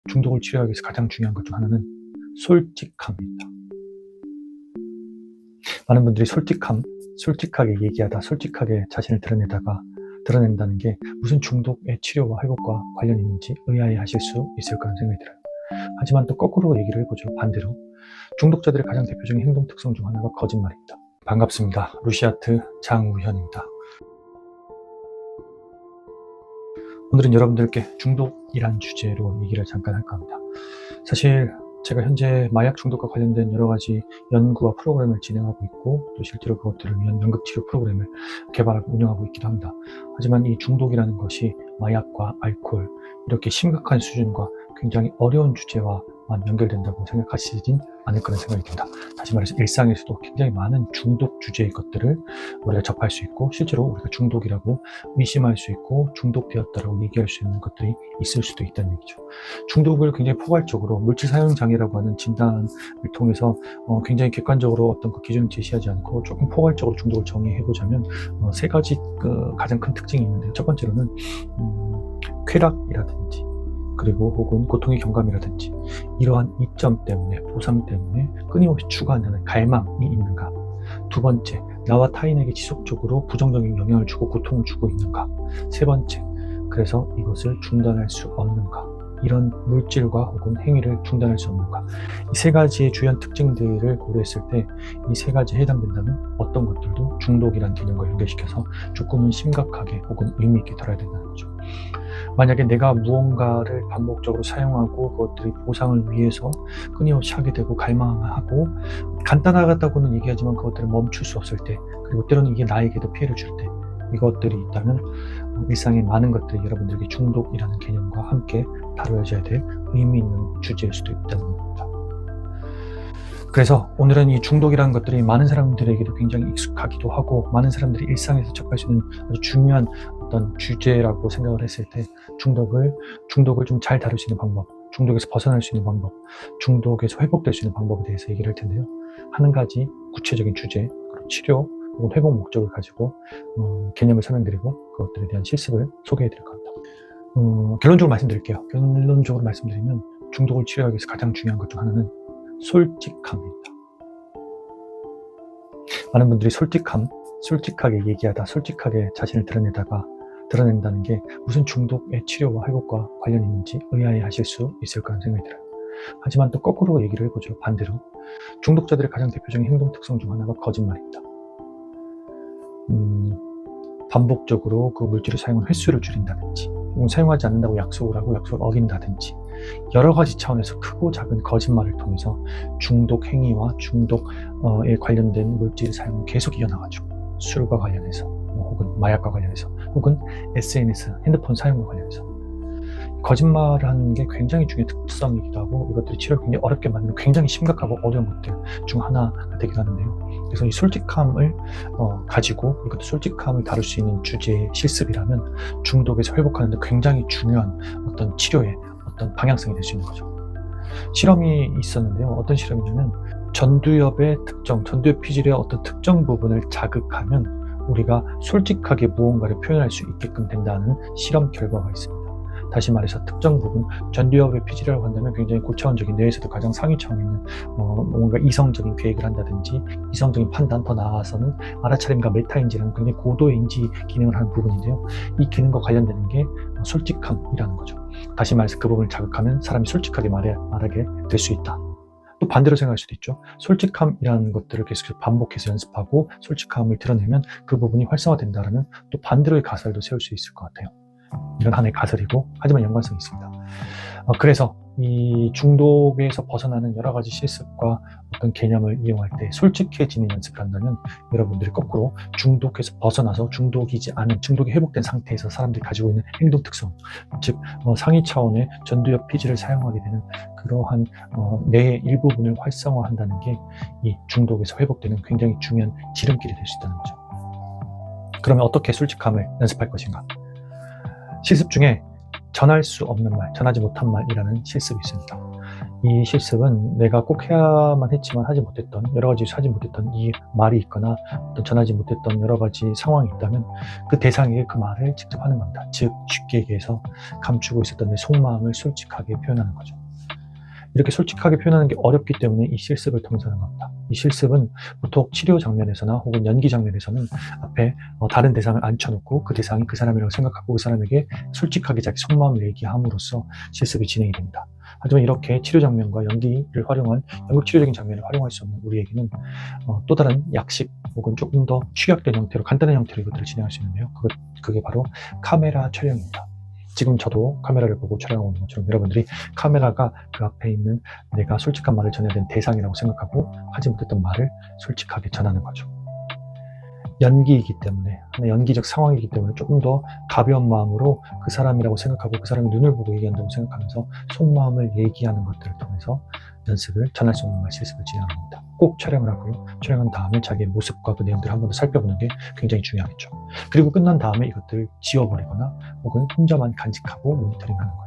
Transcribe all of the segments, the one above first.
중독을 치료하기 위해서 가장 중요한 것 중 하나는 솔직함입니다. 많은 분들이 솔직하게 얘기하다, 솔직하게 자신을 드러낸다는 게 무슨 중독의 치료와 회복과 관련이 있는지 의아해하실 수 있을 거라는 생각이 들어요. 하지만 또 거꾸로 얘기를 해보죠. 반대로 중독자들의 가장 대표적인 행동 특성 중 하나가 거짓말입니다. 반갑습니다. 루시아트 장우현입니다. 오늘은 여러분들께 중독이란 주제로 얘기를 잠깐 할까 합니다. 사실 제가 현재 마약 중독과 관련된 여러 가지 연구와 프로그램을 진행하고 있고 또 실제로 그것들을 위한 연극치료 프로그램을 개발하고 운영하고 있기도 합니다. 하지만 이 중독이라는 것이 마약과 알코올 이렇게 심각한 수준과 굉장히 어려운 주제와만 연결된다고 생각하시진 않을 거라는 생각이 듭니다. 다시 말해서 일상에서도 굉장히 많은 중독 주제의 것들을 우리가 접할 수 있고 실제로 우리가 중독이라고 의심할 수 있고 중독되었다라고 얘기할 수 있는 것들이 있을 수도 있다는 얘기죠. 중독을 굉장히 포괄적으로 물질 사용 장애라고 하는 진단을 통해서 굉장히 객관적으로 어떤 그 기준을 제시하지 않고 조금 포괄적으로 중독을 정의해 보자면 세 가지 가장 큰 특징이 있는데요. 첫 번째로는 쾌락이라든지 그리고 혹은 고통의 경감이라든지 이러한 이점 때문에 보상 때문에 끊임없이 추구하는 갈망이 있는가. 두 번째, 나와 타인에게 지속적으로 부정적인 영향을 주고 고통을 주고 있는가. 세 번째, 그래서 이것을 중단할 수 없는가. 이런 물질과 혹은 행위를 중단할 수 없는가. 이 세 가지의 주요 특징들을 고려했을 때 이 세 가지에 해당된다면 어떤 것들도 중독이란 개념과 연결시켜서 조금은 심각하게 혹은 의미 있게 다뤄야 된다는 거죠. 만약에 내가 무언가를 반복적으로 사용하고 그것들이 보상을 위해서 끊임없이 하게 되고 갈망하고 간단하다고는 얘기하지만 그것들을 멈출 수 없을 때 그리고 때로는 이게 나에게도 피해를 줄 때 이것들이 있다면 일상의 많은 것들이 여러분들에게 중독이라는 개념과 함께 다뤄져야 될 의미 있는 주제일 수도 있다는 겁니다. 그래서 오늘은 이 중독이라는 것들이 많은 사람들에게도 굉장히 익숙하기도 하고 많은 사람들이 일상에서 접할 수 있는 아주 중요한 어떤 주제라고 생각을 했을 때 중독을 좀 잘 다룰 수 있는 방법, 중독에서 벗어날 수 있는 방법, 중독에서 회복될 수 있는 방법에 대해서 얘기를 할 텐데요. 한 가지 구체적인 주제, 그리고 치료 혹은 회복 목적을 가지고 개념을 설명드리고 그것들에 대한 실습을 소개해 드릴 겁니다. 결론적으로 말씀드릴게요. 결론적으로 말씀드리면 중독을 치료하기 위해서 가장 중요한 것 중 하나는 솔직함입니다. 많은 분들이 솔직하게 얘기하다, 솔직하게 자신을 드러낸다는 게 무슨 중독의 치료와 회복과 관련이 있는지 의아해하실 수 있을 거라는 생각이 들어요. 하지만 또 거꾸로 얘기를 해보죠. 반대로 중독자들의 가장 대표적인 행동 특성 중 하나가 거짓말입니다. 반복적으로 그 물질을 사용한 횟수를 줄인다든지 혹은 사용하지 않는다고 약속을 하고 약속을 어긴다든지 여러 가지 차원에서 크고 작은 거짓말을 통해서 중독 행위와 중독에 관련된 물질 사용을 계속 이어나가죠. 술과 관련해서 혹은 마약과 관련해서 혹은 SNS, 핸드폰 사용과 관련해서 거짓말을 하는 게 굉장히 중요한 특성이기도 하고 이것들이 치료를 굉장히 어렵게 만드는 굉장히 심각하고 어려운 것들 중 하나가 되기도 하는데요. 그래서 이 솔직함을 가지고 이것도 솔직함을 다룰 수 있는 주제의 실습이라면 중독에서 회복하는 데 굉장히 중요한 어떤 치료의 어떤 방향성이 될 수 있는 거죠. 실험이 있었는데요. 어떤 실험이냐면 전두엽 피질의 어떤 특정 부분을 자극하면 우리가 솔직하게 무언가를 표현할 수 있게끔 된다는 실험 결과가 있습니다. 다시 말해서 특정 부분, 전두엽의 피질이라고 한다면 굉장히 고차원적인 뇌에서도 가장 상위 차원에 있는 뭔가 이성적인 계획을 한다든지 이성적인 판단, 더 나아가서는 알아차림과 메타인지라는 굉장히 고도의 인지 기능을 하는 부분인데요. 이 기능과 관련되는 게 솔직함이라는 거죠. 다시 말해서 그 부분을 자극하면 사람이 솔직하게 말하게 될 수 있다. 또 반대로 생각할 수도 있죠. 솔직함이라는 것들을 계속해서 반복해서 연습하고 솔직함을 드러내면 그 부분이 활성화된다라는 또 반대로의 가설도 세울 수 있을 것 같아요. 이건 하나의 가설이고 하지만 연관성이 있습니다. 그래서 이 중독에서 벗어나는 여러 가지 실습과 어떤 개념을 이용할 때 솔직해지는 연습을 한다면 여러분들이 거꾸로 중독에서 벗어나서 중독이 회복된 상태에서 사람들이 가지고 있는 행동 특성, 즉 상위 차원의 전두엽 피질을 사용하게 되는 그러한 뇌의 일부분을 활성화한다는 게 이 중독에서 회복되는 굉장히 중요한 지름길이 될 수 있다는 거죠. 그러면 어떻게 솔직함을 연습할 것인가? 실습 중에 전할 수 없는 말, 전하지 못한 말이라는 실습이 있습니다. 이 실습은 내가 꼭 해야만 했지만 하지 못했던, 여러 가지 하지 못했던 이 말이 있거나 어떤 전하지 못했던 여러 가지 상황이 있다면 그 대상에게 그 말을 직접 하는 겁니다. 즉 쉽게 얘기해서 감추고 있었던 내 속마음을 솔직하게 표현하는 거죠. 이렇게 솔직하게 표현하는 게 어렵기 때문에 이 실습을 통해서 하는 겁니다. 이 실습은 보통 치료 장면에서나 혹은 연기 장면에서는 앞에 다른 대상을 앉혀놓고 그 대상이 그 사람이라고 생각하고 그 사람에게 솔직하게 자기 속마음을 얘기함으로써 실습이 진행이 됩니다. 하지만 이렇게 치료 장면과 연기를 활용한 연극 치료적인 장면을 활용할 수 없는 우리에게는 또 다른 약식 혹은 조금 더 축약된 형태로, 간단한 형태로 이것들을 진행할 수 있는데요. 그게 바로 카메라 촬영입니다. 지금 저도 카메라를 보고 촬영하고 있는 것처럼 여러분들이 카메라가 그 앞에 있는 내가 솔직한 말을 전해야 되는 대상이라고 생각하고 하지 못했던 말을 솔직하게 전하는 거죠. 연기이기 때문에, 하나의 연기적 상황이기 때문에 조금 더 가벼운 마음으로 그 사람이라고 생각하고 그 사람의 눈을 보고 얘기한다고 생각하면서 속마음을 얘기하는 것들을 통해서 연습을, 전할 수 없는 말 실습을 진행하는 겁니다. 꼭 촬영을 하고요. 촬영한 다음에 자기의 모습과 그 내용들을 한 번 더 살펴보는 게 굉장히 중요하겠죠. 그리고 끝난 다음에 이것들을 지워버리거나 혹은 혼자만 간직하고 모니터링하는 거예요.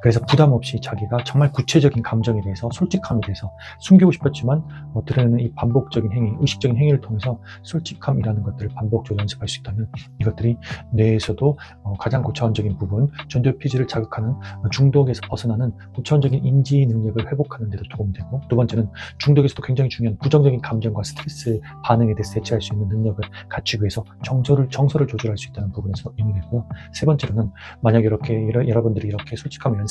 그래서 부담 없이 자기가 정말 구체적인 감정에 대해서, 솔직함에 대해서 숨기고 싶었지만 드러내는 이 반복적인 행위, 의식적인 행위를 통해서 솔직함이라는 것들을 반복적으로 연습할 수 있다면 이것들이 뇌에서도 가장 고차원적인 부분, 전두엽피지를 자극하는 중독에서 벗어나는 고차원적인 인지 능력을 회복하는 데도 도움이 되고, 두 번째는 중독에서도 굉장히 중요한 부정적인 감정과 스트레스 반응에 대해서 대처할 수 있는 능력을 갖추기 위해서 정서를 조절할 수 있다는 부분에서 의미가 있고요. 세 번째로는 만약 이렇게 여러분들이 이렇게 솔직함을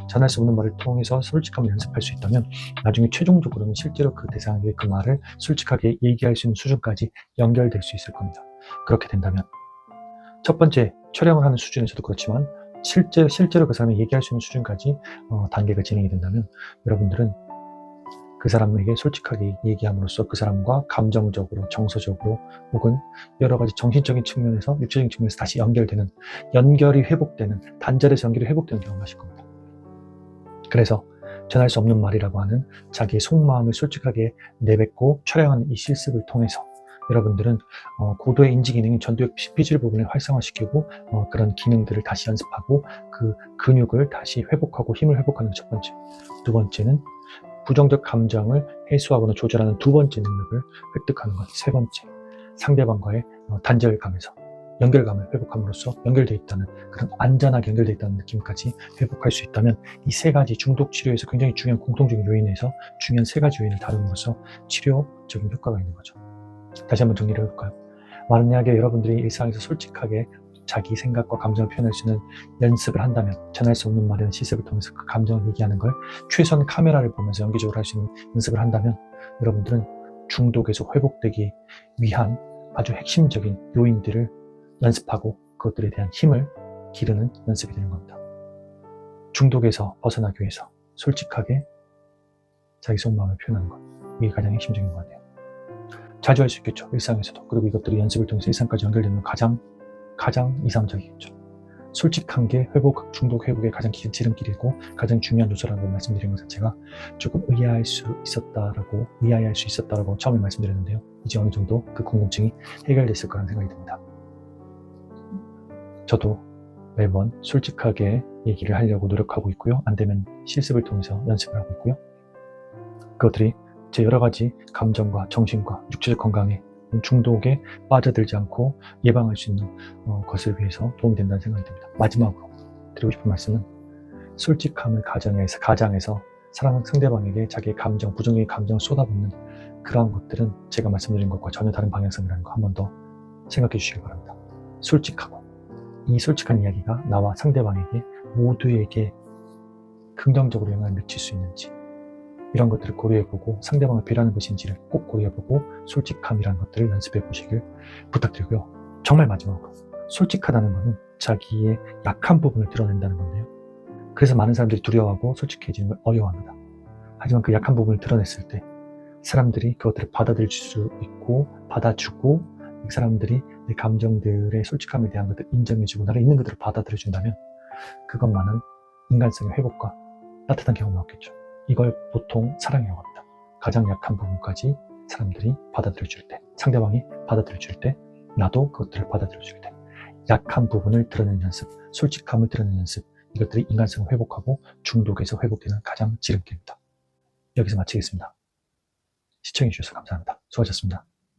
전할 수 없는 말을 통해서 솔직함을 연습할 수 있다면 나중에 최종적으로는 실제로 그 대상에게 그 말을 솔직하게 얘기할 수 있는 수준까지 연결될 수 있을 겁니다. 그렇게 된다면 첫 번째 촬영을 하는 수준에서도 그렇지만 실제로 그 사람이 얘기할 수 있는 수준까지 단계가 진행이 된다면 여러분들은 그 사람에게 솔직하게 얘기함으로써 그 사람과 감정적으로, 정서적으로 혹은 여러 가지 정신적인 측면에서, 육체적인 측면에서 다시 연결되는, 연결이 회복되는, 단절에서 연결이 회복되는 경험을 하실 겁니다. 그래서 전할 수 없는 말이라고 하는 자기의 속마음을 솔직하게 내뱉고 촬영하는 이 실습을 통해서 여러분들은 고도의 인지 기능인 전두엽 피질 부분을 활성화시키고 그런 기능들을 다시 연습하고 그 근육을 다시 회복하고 힘을 회복하는 첫 번째. 두 번째는 부정적 감정을 해소하거나 조절하는 두 번째 능력을 획득하는 것. 세 번째, 상대방과의 단절감에서 연결감을 회복함으로써 연결되어 있다는, 그런 안전하게 연결되어 있다는 느낌까지 회복할 수 있다면 이 세 가지 중독 치료에서 굉장히 중요한 공통적인 요인에서 중요한 세 가지 요인을 다룸으로써 치료적인 효과가 있는 거죠. 다시 한번 정리를 해볼까요? 만약에 여러분들이 일상에서 솔직하게 자기 생각과 감정을 표현할 수 있는 연습을 한다면, 전할 수 없는 말이라는 실습을 통해서 그 감정을 얘기하는 걸 최소한 카메라를 보면서 연기적으로 할 수 있는 연습을 한다면 여러분들은 중독에서 회복되기 위한 아주 핵심적인 요인들을 연습하고 그것들에 대한 힘을 기르는 연습이 되는 겁니다. 중독에서 벗어나기 위해서 솔직하게 자기 속마음을 표현하는 것, 이게 가장 핵심적인 것 같아요. 자주 할 수 있겠죠, 일상에서도. 그리고 이것들이 연습을 통해서 일상까지 연결되는 가장 이상적이겠죠. 솔직한 게 중독 회복의 가장 지름길이고 가장 중요한 요소라고 말씀드린 것 자체가 조금 의아할 수 있었다라고 처음에 말씀드렸는데요. 이제 어느 정도 그 궁금증이 해결됐을 거라는 생각이 듭니다. 저도 매번 솔직하게 얘기를 하려고 노력하고 있고요. 안 되면 실습을 통해서 연습을 하고 있고요. 그것들이 제 여러 가지 감정과 정신과 육체적 건강에, 중독에 빠져들지 않고 예방할 수 있는 것을 위해서 도움이 된다는 생각이 듭니다. 마지막으로 드리고 싶은 말씀은 솔직함을 가장해서 사랑하는 상대방에게 자기의 감정, 부정적인 감정을 쏟아붓는 그러한 것들은 제가 말씀드린 것과 전혀 다른 방향성이라는 거 한 번 더 생각해 주시기 바랍니다. 솔직하고 이 솔직한 이야기가 나와 상대방에게 모두에게 긍정적으로 영향을 미칠 수 있는지, 이런 것들을 고려해보고 상대방을 배려하는 것인지를 꼭 고려해보고 솔직함이라는 것들을 연습해보시길 부탁드리고요. 정말 마지막으로, 솔직하다는 것은 자기의 약한 부분을 드러낸다는 건데요. 그래서 많은 사람들이 두려워하고 솔직해지는 걸 어려워합니다. 하지만 그 약한 부분을 드러냈을 때 사람들이 그것들을 받아들일 수 있고 받아주고, 이 사람들이 내 감정들의 솔직함에 대한 것들을 인정해주고 나를 있는 그대로 받아들여준다면 그것만은 인간성의 회복과 따뜻한 경험을 얻겠죠. 이걸 보통 사랑이라고 합니다. 가장 약한 부분까지 사람들이 받아들여줄 때, 상대방이 받아들여줄 때, 나도 그것들을 받아들여줄 때, 약한 부분을 드러내는 연습, 솔직함을 드러내는 연습, 이것들이 인간성을 회복하고 중독에서 회복되는 가장 지름길입니다. 여기서 마치겠습니다. 시청해주셔서 감사합니다. 수고하셨습니다.